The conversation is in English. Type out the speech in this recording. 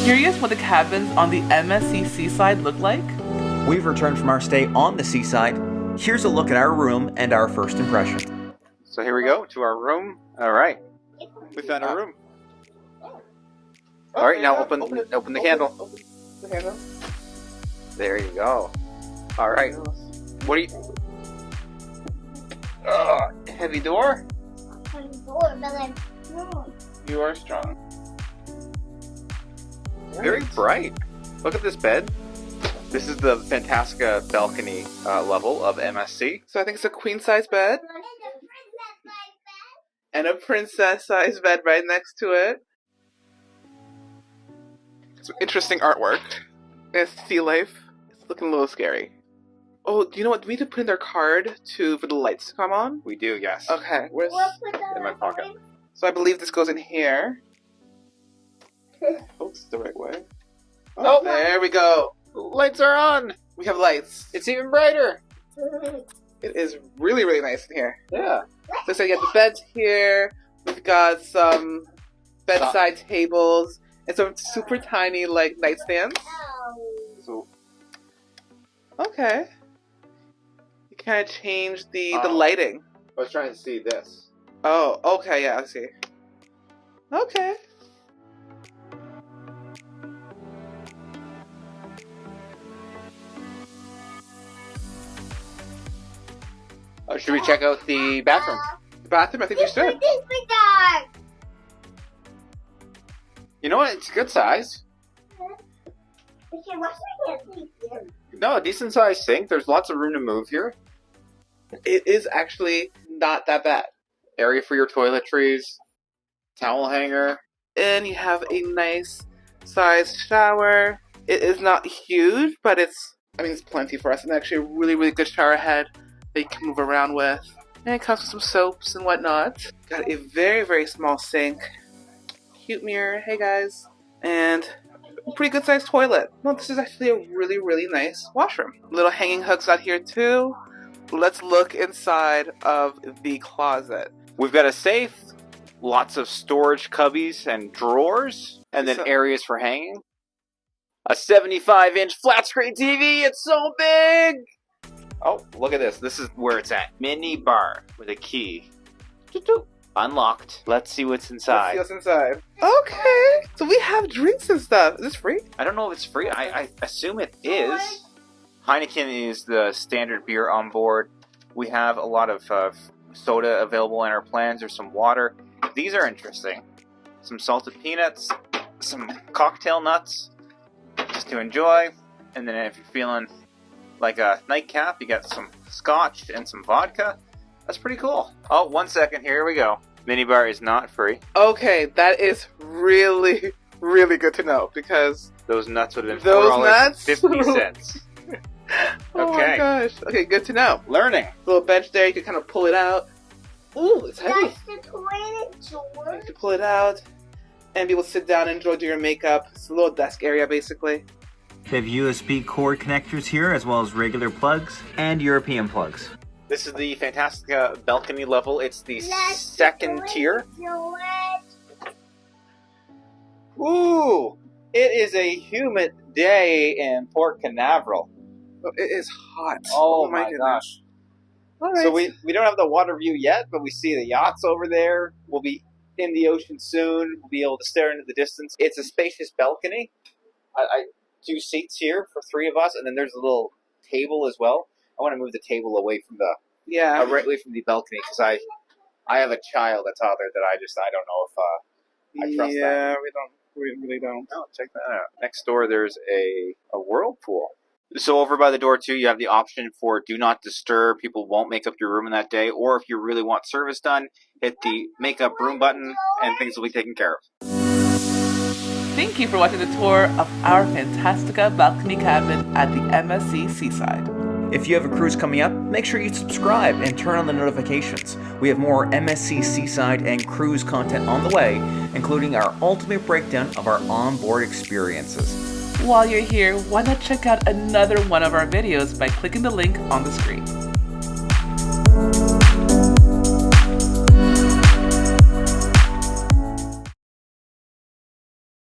Curious what the cabins on the MSC Seaside look like? We've returned from our stay on the Seaside. Here's a look at our room and our first impression. So here we go to our room. All right, we found our room. All right, now open the candle. Open the candle. There you go. All right. What do you? Heavy door. You are strong. Very bright. Look at this bed. This is the Fantastica balcony level of MSC. So I think it's a queen size bed. And a princess size bed right next to it. Some interesting artwork. And sea life. It's looking a little scary. Oh, do you know what? Do we need to put in their card for the lights to come on? We do, yes. Okay, where's In my pocket. So I believe this goes in here. Oh, it's the right way. Oh, there we go. Lights are on. We have lights. It's even brighter. It is really, really nice in here. Yeah. So you got the beds here. We've got some bedside tables and some super tiny like nightstands. So Okay. You kind of change the lighting. I was trying to see this. Oh, okay, yeah, I see. Okay. Should we check out the bathroom? The bathroom, I think we should. You know what? It's a good size. No, a decent sized sink. There's lots of room to move here. It is actually not that bad. Area for your toiletries. Towel hanger. And you have a nice sized shower. It is not huge, but it's plenty for us. And actually a really, really good shower head that you can move around with. And it comes with some soaps and whatnot. Got a very, very small sink. Cute mirror. Hey guys. And a pretty good sized toilet. No, this is actually a really, really nice washroom. Little hanging hooks out here too. Let's look inside of the closet. We've got a safe, lots of storage cubbies and drawers, and then areas for hanging. A 75-inch flat screen TV. It's so big. Oh, look at this. This is where it's at. Mini bar with a key. Unlocked. Let's see what's inside. Let's see what's inside. Okay. So we have drinks and stuff. Is this free? I don't know if it's free. I assume it is. Heineken is the standard beer on board. We have a lot of soda available in our plans. There's some water. These are interesting. Some salted peanuts. Some cocktail nuts. Just to enjoy. And then if you're feeling like a nightcap, you got some scotch and some vodka. That's pretty cool. Oh, 1 second. Here we go. Minibar is not free. Okay, that is really, really good to know because those nuts would have been $4.50. Oh Okay. my gosh. Okay, good to know. Learning. Little bench there. You can kind of pull it out. Ooh, it's heavy. That's the toilet door. You can pull it out and be able to sit down and enjoy doing your makeup. It's a little desk area, basically. They have USB cord connectors here, as well as regular plugs and European plugs. This is the Fantastica balcony level. It's the second tier. Ooh, it is a humid day in Port Canaveral. Oh, it is hot. Oh my gosh. All right. So we don't have the water view yet, but we see the yachts over there. We'll be in the ocean soon. We'll be able to stare into the distance. It's a spacious balcony. I 2 seats here for 3 of us, and then there's a little table as well. I want to move the table away from the right away from the balcony because I have a child, a toddler that I don't know if I trust that. Yeah, we really don't. Oh, check that out. Next door, there's a whirlpool. So over by the door too, you have the option for do not disturb. People won't make up your room in that day, or if you really want service done, hit the make up room button, and things will be taken care of. Thank you for watching the tour of our Fantastica balcony cabin at the MSC Seaside. If you have a cruise coming up, make sure you subscribe and turn on the notifications. We have more MSC Seaside and cruise content on the way, including our ultimate breakdown of our onboard experiences. While you're here, why not check out another one of our videos by clicking the link on the screen.